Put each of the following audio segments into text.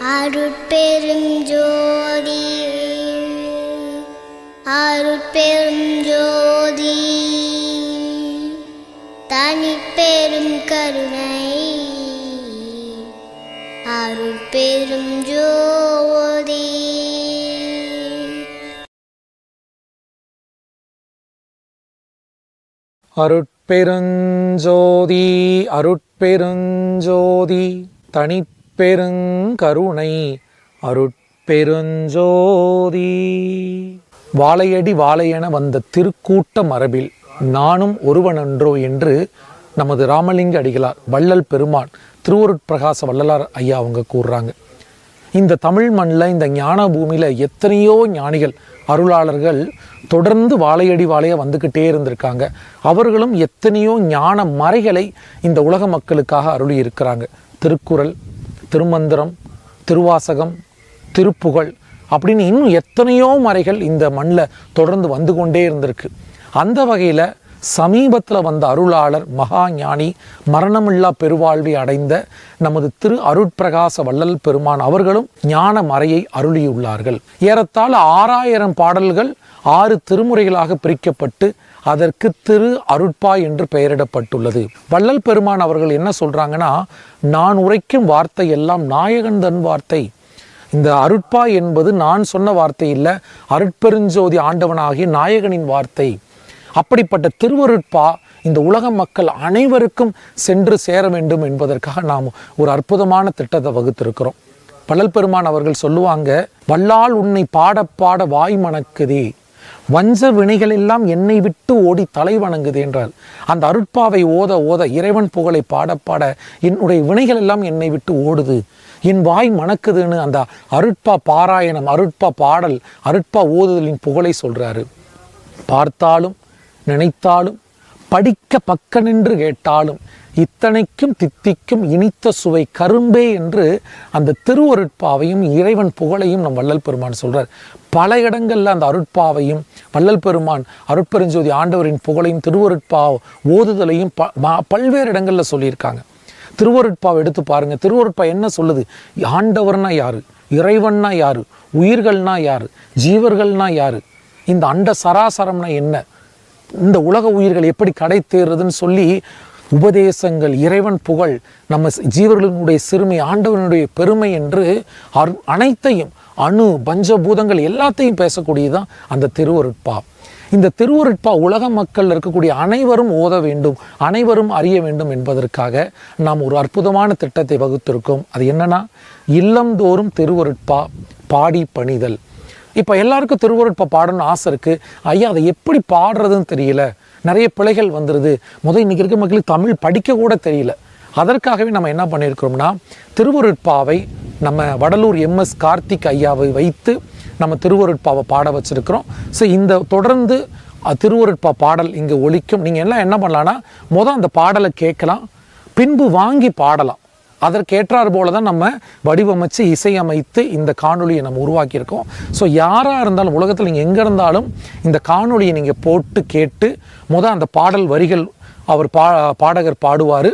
அருட்பெரும் ஜோதி அருட்பெரும் ஜோதி தனிப்பெரும் கருணை அருட்பெரும் ஜோதி. அருட்பெருஞ்சோதி அருட்பெருஞ்சோதி தனிப்பெருங்கருணை அருட்பெருஞ்சோதி. வாழையடி வாழையென வந்த திருக்கூட்ட மரபில் நானும் ஒருவனன்றோ என்று நமது ராமலிங்க அடிகளார் வள்ளல் பெருமான் திருவருட்பிரகாச வள்ளலார் ஐயா அவங்க கூறுறாங்க. இந்த தமிழ் மண்ணில், இந்த ஞான பூமியில் எத்தனையோ ஞானிகள் அருளாளர்கள் தொடர்ந்து வாழையடி வாழையாக வந்துக்கிட்டே இருந்திருக்காங்க. அவர்களும் எத்தனையோ ஞான மறைகளை இந்த உலக மக்களுக்காக அருளி இருக்கிறாங்க. திருக்குறள், திருமந்திரம், திருவாசகம், திருப்புகழ் அப்படின்னு இன்னும் எத்தனையோ மறைகள் இந்த மண்ணில் தொடர்ந்து வந்து கொண்டே இருந்திருக்கு. அந்த வகையில் சமீபத்தில் வந்த அருளாளர் மகா ஞானி மரணமில்லா பெருவாழ்வை அடைந்த நமது திரு அருட்பிரகாச வள்ளல் பெருமான் அவர்களும் ஞான மறையை அருளியுள்ளார்கள். ஏறத்தாழ 6000 பாடல்கள் 6 திருமுறைகளாக பிரிக்கப்பட்டு அதற்கு திரு அருட்பா என்று பெயரிடப்பட்டுள்ளது. வள்ளல் பெருமான் அவர்கள் என்ன சொல்றாங்கன்னா, நான் உரைக்கும் வார்த்தை எல்லாம் நாயகன் தன் வார்த்தை. இந்த அருட்பா என்பது நான் சொன்ன வார்த்தை இல்லை, அருட்பெருஞ்சோதி ஆண்டவனாகிய நாயகனின் வார்த்தை. அப்படிப்பட்ட திருவருட்பா இந்த உலக மக்கள் அனைவருக்கும் சென்று சேர வேண்டும் என்பதற்காக நாம் ஒரு அற்புதமான திட்டத்தை வகுத்திருக்கிறோம். வள்ளல் பெருமான் அவர்கள் சொல்லுவாங்க, வல்லால் உன்னை பாட பாட வாய் மணக்குதே, வஞ்ச வினைகள் எல்லாம் என்னை விட்டு ஓடி தலை வணங்குது என்றார். அந்த அருட்பாவை ஓத ஓத, இறைவன் புகழை பாட பாட என்னுடைய வினைகள் எல்லாம் என்னை விட்டு ஓடுது, என் வாய் மணக்குதுன்னு அந்த அருட்பா பாராயணம், அருட்பா பாடல், அருட்பா ஓதுதலின் புகழை சொல்றாரு. பார்த்தாலும் நினைத்தாலும் படிக்க பக்க நின்று கேட்டாலும் இத்தனைக்கும் தித்திக்கும் இனித்த சுவை கரும்பே என்று அந்த திருவருட்பாவையும் இறைவன் புகழையும் நம் வள்ளல் பெருமான் சொல்றார். பல இடங்கள்ல அந்த அருட்பாவையும் வள்ளல் பெருமான் அருட்பெருஞ்சோதி ஆண்டவரின் புகழையும் திருவருட்பா ஓதுதலையும் பல்வேறு இடங்கள்ல சொல்லியிருக்காங்க. திருவருட்பாவை எடுத்து பாருங்க. திருவருட்பா என்ன சொல்லுது? ஆண்டவர்னா யாரு, இறைவன்னா யாரு, உயிர்கள்னா யாரு, ஜீவர்கள்னா யாரு, இந்த அண்ட சராசரம்னா என்ன, இந்த உலக உயிர்கள் எப்படி கடை தேறுறதுன்னு சொல்லி உபதேசங்கள், இறைவன் புகழ், நம்ம ஜீவர்களுடைய சிறுமை, ஆண்டவனுடைய பெருமை என்று அனைத்தையும், அணு பஞ்சபூதங்கள் எல்லாத்தையும் பேசக்கூடியதுதான் அந்த திருவருட்பா. இந்த திருவருட்பா உலக மக்கள் இருக்கக்கூடிய அனைவரும் ஓத வேண்டும், அனைவரும் அறிய வேண்டும் என்பதற்காக நாம் ஒரு அற்புதமான திட்டத்தை வகுத்திருக்கோம். அது என்னன்னா, இல்லந்தோறும் திருவருட்பா பாடி பணிதல். இப்போ எல்லாருக்கும் திருவருட்பா பாடணும்னு ஆசை இருக்குது. ஐயா, அதை எப்படி பாடுறதுன்னு தெரியல, நிறைய பிழைகள் வந்துடுது, இன்றைக்கி இருக்க மக்களுக்கு தமிழ் படிக்க கூட தெரியல. அதற்காகவே நம்ம என்ன பண்ணியிருக்கிறோம்னா, திருவருட்பாவை நம்ம வடலூர் MS கார்த்திக் ஐயாவை வைத்து நம்ம திருவருட்பாவை பாட வச்சுருக்கிறோம். ஸோ இந்த தொடர்ந்து திருவருட்பா பாடல் இங்கே ஒலிக்கும். நீங்கள் எல்லாம் என்ன பண்ணலான்னா, அந்த பாடலை கேட்கலாம், பின்பு வாங்கி பாடலாம். அதற்கேற்றார் போல தான் நம்ம வடிவமைச்சு இசையமைத்து இந்த காணொலியை நம்ம உருவாக்கியிருக்கோம். ஸோ யாராக இருந்தாலும் உலகத்தில் நீங்கள் எங்கே இருந்தாலும் இந்த காணொலியை நீங்கள் போட்டு கேட்டு அந்த பாடல் வரிகள் அவர் பாடகர் பாடுவார்,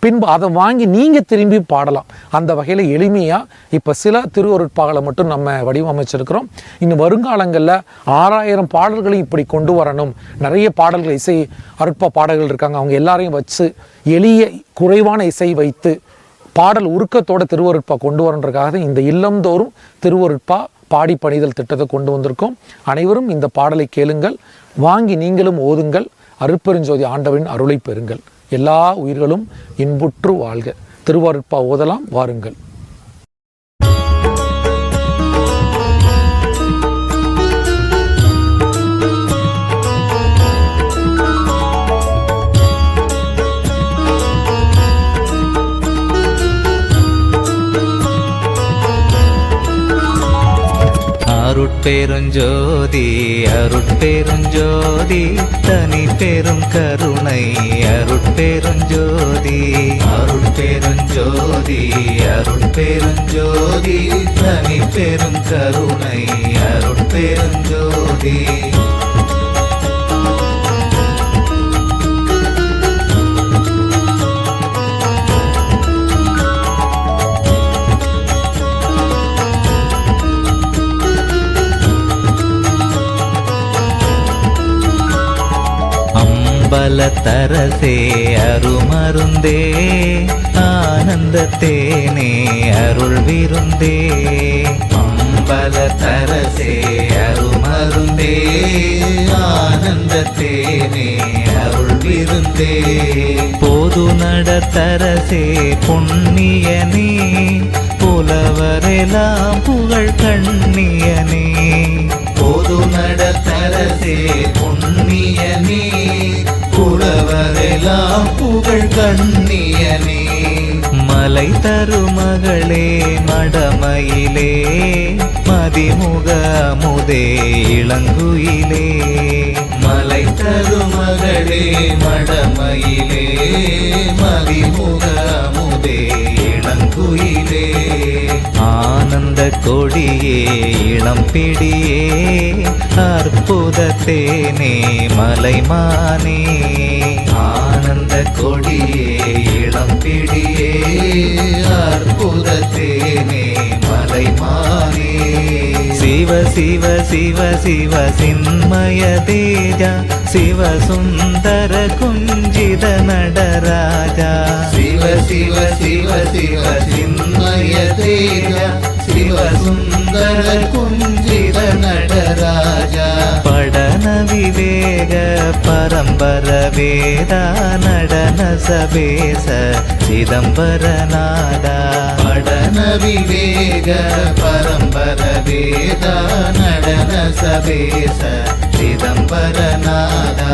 பின்பு அதை வாங்கி நீங்கள் திரும்பி பாடலாம். அந்த வகையில் எளிமையாக இப்போ சில திருவருட்பாகளை மட்டும் நம்ம வடிவமைச்சிருக்கிறோம். இன்னும் வருங்காலங்களில் 6000 பாடல்களையும் இப்படி கொண்டு வரணும். நிறைய பாடல்கள், இசை அருட்பா பாடல்கள் இருக்காங்க, அவங்க எல்லாரையும் வச்சு எளிய குறைவான இசை வைத்து பாடல் உருக்கத்தோட திருவருட்பா கொண்டு வரன்றதுக்காக இந்த இல்லந்தோறும் திருவருட்பா பாடி பணிதல் திட்டத்தை கொண்டு வந்திருக்கோம். அனைவரும் இந்த பாடலை கேளுங்கள், வாங்கி நீங்களும் ஓதுங்கள், அருட்பெருஞ்சோதி ஆண்டவரின் அருளை பெறுங்கள். எல்லா உயிர்களும் இன்புற்று வாழ்க. திருவருட்பா ஓதலாம், வாருங்கள். அருட்பெருஞ்சோதி அருட்பெருஞ்சோதி தனி பெரும் கருணை அருட்பெருஞ்சோதி அருட்பெருஞ்சோதி அருட்பெருஞ்சோதி தனி பெரும் கருணை அருட்பெருஞ்சோதி. அம்பலத்தரசே அருமருந்தே ஆனந்தத்தேனே அருள் விருந்தே அம்பலத்தரசே அருமருந்தே ஆனந்தத்தேனே அருள் விருந்தே போது நடத்தரசே புண்ணியனே புலவரெல்லாம் புகழ் கண்ணியனே போது நடத்தரசே புண்ணியனே புலவரெல்லாம் புகழ் கண்ணியனே மலை தருமகளே மடமயிலே மதிமுக அமுதே இளங்குயிலே மலை தருமகளே மடமயிலே மதிமுக அமுதே இளங்குயிலே ஆனந்த கொடியே இளம் பிடியே அற்புதத்தேனே மலைமானே ஆனந்த கொடியே இளம் பிடியே அற்புதத்தேனே மலைமானே சிவ சிவ சிவ சிவ சின்மய தேஜா சிவ சுந்தர குஞ்சித நடராஜா சிவ சிவ சிவ சிவ சின்மய தேஜா சிவ சுந்தர குஞ்சித நடராஜா படன விவேக பரம்பர வேத நடன சபேச சிதம்பரநாதா படன விவேக பரம்பர வேத நடன சபேச சிதம்பரநாதா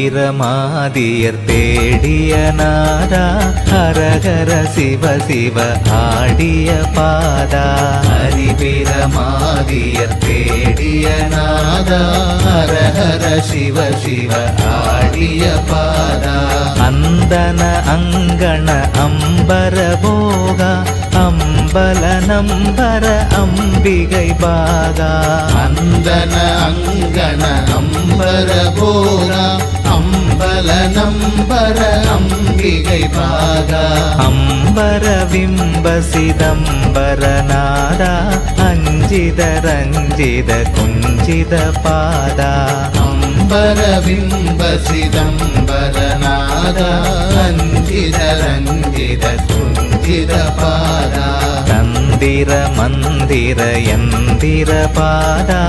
ஹரிபிரமாதியர் தேடிய நாதா ஹரஹர சிவ சிவ ஆடிய பாதா ஹரிபிரமாதியர் தேடிய நாதா ஹரஹர சிவ சிவ ஆடிய பாதா அந்தன அங்கண அம்பர போகா அம்பல நம்பர அம்பிகை பாகா அந்தன அங்கண அம்பர போகா அம்பல நம்பர அம்பிகை பாகா அம்பர விம்ப சிதம்பரநாதா அஞ்சித ரஞ்சித குஞ்சித பாதா அம்பர விம்ப சிதம்பரநாதா அஞ்சித ரஞ்சித குஞ்சித பாதா தந்திர மந்திர யந்திர பாதா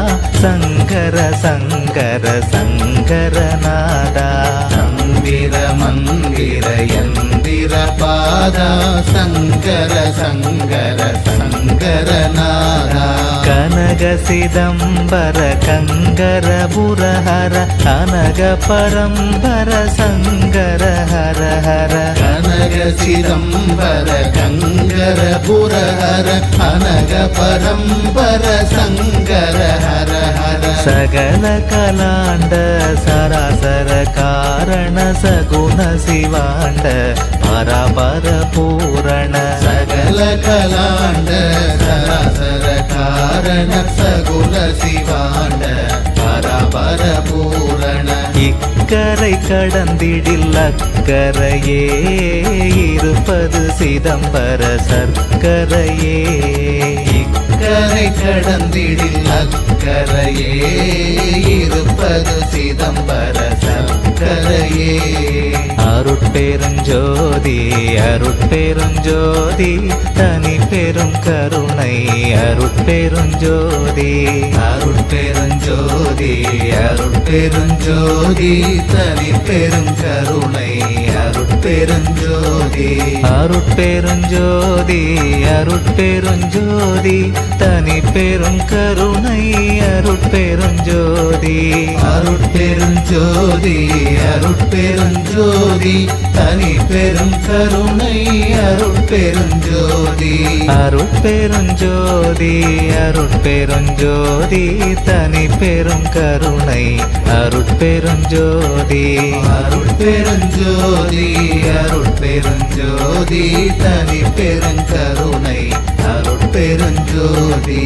சங்கர சங்கர சங்கரநாதா தந்திர மந்திர யந்திர பாதா சங்கர சங்கர சங்கரநாதா கனக சிதம்பர கங்கர புரஹர கனக பரம்பர சங்கர ஹர ஹர கனக சிதம்பர கங்கர புரஹர கனக பரம்பர சங்கர ஹர ஹர சகல கலாண்ட சராசர காரண சகுண சிவாண்ட பரபர பூரண சகல கலாண்ட சராசர காரண சகுண சிவாண்ட பரபர பூரண இக்கரை கடந்திடில் அக்கரையே இருப்பது சிதம்பர சர்க்கரையே இக்கரை கடந்திடில் அக்கரையே இருப்பது சிதம்பர சர்க்கரையே அருட்பெருஞ்சோதி அருட்பெருஞ்சோதி தனி பெரும் கருணை அருட்பெருஞ்சோதி அருட்பெருஞ்சோதி அருட்பெருஞ்சோதி தனி பெரும் கருணை அருட்பெருஞ்சோதி அருட்பெருஞ்சோதி அருட்பெருஞ்சோதி தனி பெரும் கருணை அருட்பெருஞ்சோதி அருட்பெருஞ்சோதி அருட்பெருஞ்சோதி தனி பெரும் கருணை அருட்பெருஞ்சோதி அருட்பெருஞ்சோதி அருட்பெருஞ்சோதி தனி பெரும் கருணை அருட்பெருஞ்சோதி அருட்பெருஞ்சோதி அருட்பெருஞ்சோதி தனி பெரும் கருணை அருட்பெருஞ்சோதி